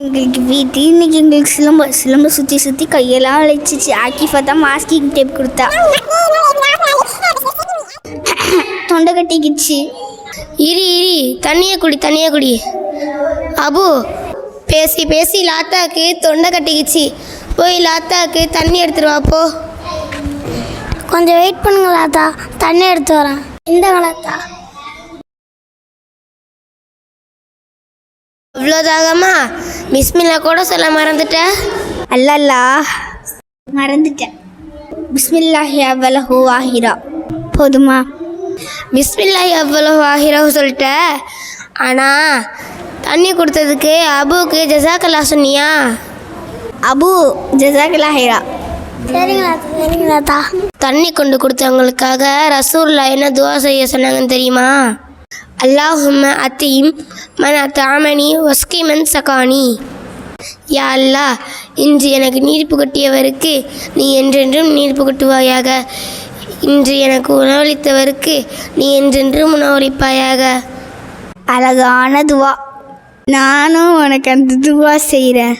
எங்களுக்கு வீட்டு இன்னைக்கு எங்களுக்கு சிலம்பு சுற்றி கையெல்லாம் அழைச்சிச்சு. ஆக்கிஃபா தான் மாஸ்கிங் டேப் கொடுத்தா. தொண்டை கட்டிக்கிச்சு. இரி தண்ணியை குடி. அபு பேசி லாத்தாக்கு தொண்டை கட்டிக்கிச்சு. போய் லாத்தாக்கு தண்ணி எடுத்துருவா போ. கொஞ்சம் வெயிட் பண்ணுங்க லாத்தா, தண்ணி எடுத்து வரேன். இந்த லாத்தா. இவ்வளோதாகமா பிஸ்மில்லா கூட சொல்ல மறந்துட்டேன். அல்லல்லா மறந்துட்டேன். பிஸ்மில்லாஹி அவ்வளஹு வாஹிரா போதுமா? பிஸ்மில்லாஹி அவ்வளவு ஆஹிரா சொல்லிட்டேன். ஆனால் தண்ணி கொடுத்ததுக்கு அபுவுக்கு ஜஸாக்கல்லா சொன்னியா? அபு ஜஸாக்கல்லாஹிரா. சரிங்க லாத்தா. தண்ணி கொண்டு கொடுத்தவங்களுக்காக ரசூல்லா என்ன துவா செய்ய சொன்னாங்கன்னு தெரியுமா? அல்லாஹும்ம அத்தீம் மன் அத்தாமனி வஸ்கி மன் சகானி. யா அல்லாஹ், இன்று எனக்கு நீர் புகட்டியவருக்கு நீ என்றென்றும் நீர் புகட்டுவாயாக. இன்று எனக்கு உணவளித்தவருக்கு நீ என்றென்றும் உணவளிப்பாயாக. அழகான துவா. நானும் உனக்கு அந்த துவா செய்கிறேன்.